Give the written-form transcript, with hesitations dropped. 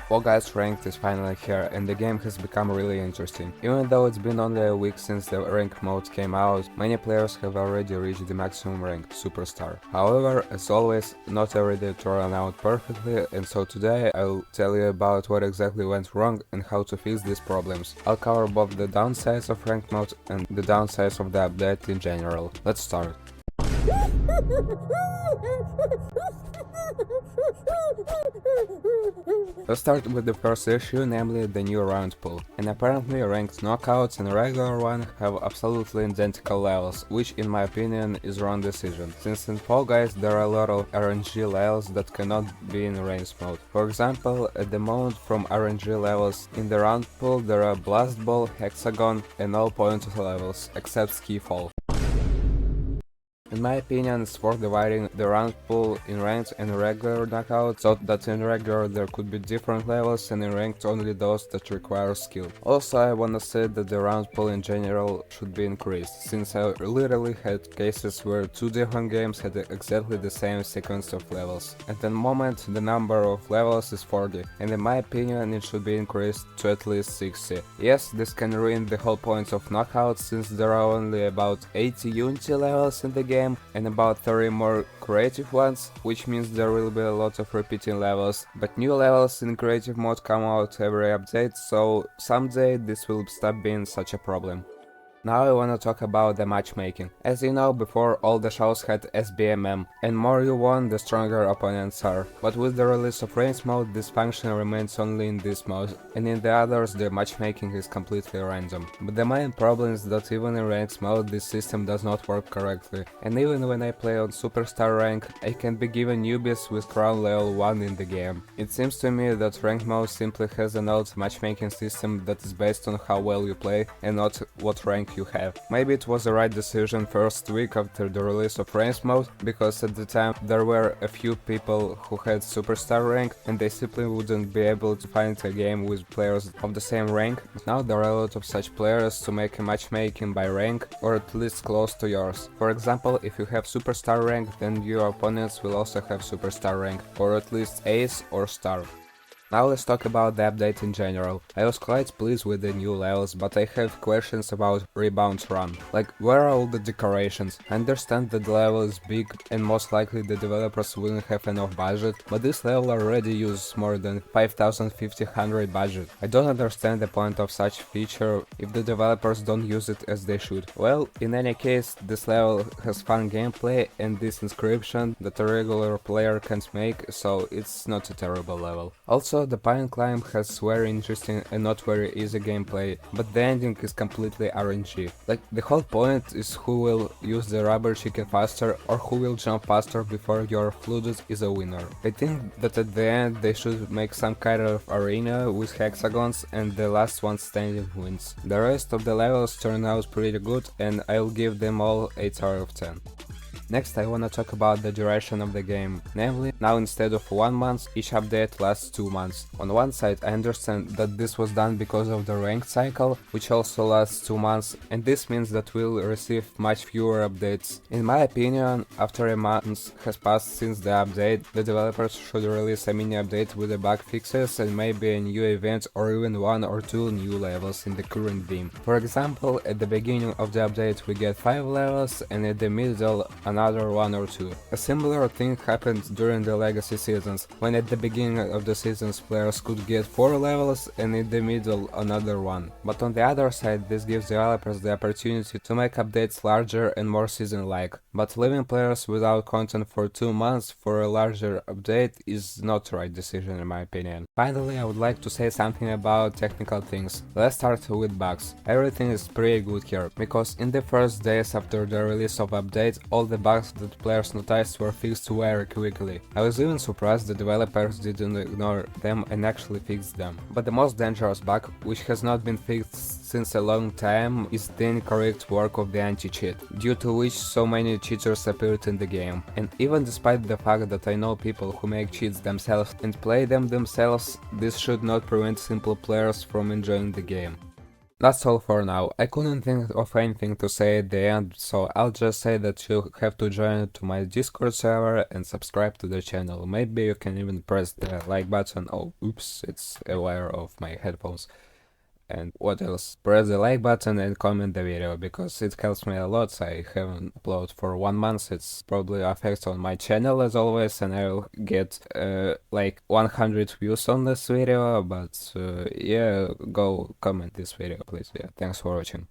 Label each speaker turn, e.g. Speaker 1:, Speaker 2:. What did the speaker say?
Speaker 1: Fall Guys Ranked is finally here and the game has become really interesting. Even though it's been only a week since the rank mode came out, many players have already reached the maximum rank, Superstar. However, as always, not everything turned out perfectly, and so today I'll tell you about what exactly went wrong and how to fix these problems. I'll cover both the downsides of ranked mode and the downsides of the update in general. Let's start. Let's start with the first issue, namely the new Roundpool. And apparently ranked knockouts and regular one have absolutely identical levels, which in my opinion is wrong decision, since in Fall Guys there are a lot of RNG levels that cannot be in race mode. For example, at the moment from RNG levels in the Roundpool there are Blast Ball, Hexagon and all point levels, except Ski Fall. In my opinion, it's worth dividing the round pool in ranked and regular knockouts, so that in regular there could be different levels and in ranked only those that require skill. Also, I wanna say that the round pool in general should be increased, since I literally had cases where two different games had exactly the same sequence of levels. At the moment, the number of levels is 40, and in my opinion it should be increased to at least 60. Yes, this can ruin the whole point of knockouts, since there are only about 80 Unity levels in the game and about 30 more creative ones, which means there will be a lot of repeating levels, but new levels in creative mode come out every update, so someday this will stop being such a problem. Now I wanna talk about the matchmaking. As you know, before all the shows had SBMM, and more you won, the stronger opponents are. But with the release of race mode, this function remains only in this mode, and in the others the matchmaking is completely random. But the main problem is that even in ranked mode this system does not work correctly, and even when I play on Superstar rank, I can be given newbies with crown level 1 in the game. It seems to me that ranked mode simply has an old matchmaking system that is based on how well you play and not what rank you have. Maybe it was the right decision first week after the release of race mode, because at the time there were a few people who had superstar rank and they simply wouldn't be able to find a game with players of the same rank. Now there are a lot of such players to make a matchmaking by rank or at least close to yours. For example, if you have superstar rank, then your opponents will also have superstar rank, or at least ace or star. Now let's talk about the update in general. I was quite pleased with the new levels, but I have questions about Rebound Run. Like, where are all the decorations? I understand that the level is big and most likely the developers wouldn't have enough budget, but this level already uses more than 5500 budget. I don't understand the point of such feature if the developers don't use it as they should. Well, in any case, this level has fun gameplay and this inscription that a regular player can't make, so it's not a terrible level. Also, the Pine Climb has very interesting and not very easy gameplay, but the ending is completely RNG. Like, the whole point is who will use the rubber chicken faster or who will jump faster before your flooded is a winner. I think that at the end they should make some kind of arena with hexagons and the last one standing wins. The rest of the levels turn out pretty good and I'll give them all 8 out of 10. Next I wanna talk about the duration of the game, namely, now instead of 1 month, each update lasts 2 months. On one side I understand that this was done because of the ranked cycle, which also lasts 2 months, and this means that we'll receive much fewer updates. In my opinion, after a month has passed since the update, the developers should release a mini update with the bug fixes and maybe a new event or even 1 or 2 new levels in the current theme. For example, at the beginning of the update we get 5 levels and at the middle another 1 or 2. A similar thing happened during the legacy seasons, when at the beginning of the seasons players could get 4 levels and in the middle another 1. But on the other side, this gives developers the opportunity to make updates larger and more season-like. But leaving players without content for 2 months for a larger update is not the right decision in my opinion. Finally, I would like to say something about technical things. Let's start with bugs. Everything is pretty good here, because in the first days after the release of update, all the bugs that players noticed were fixed very quickly. I was even surprised the developers didn't ignore them and actually fixed them. But the most dangerous bug, which has not been fixed since a long time, is the incorrect work of the anti-cheat, due to which so many cheaters appeared in the game. And even despite the fact that I know people who make cheats themselves and play them themselves, this should not prevent simple players from enjoying the game. That's all for now. I couldn't think of anything to say at the end, so I'll just say that you have to join to my Discord server and subscribe to the channel. Maybe you can even press the like button. Oh, oops, it's a wire of my headphones. And what else? Press the like button and comment the video because it helps me a lot. I haven't uploaded for 1 month. It's probably affects on my channel as always, and I'll get like 100 views on this video. But yeah, go comment this video, please. Yeah, thanks for watching.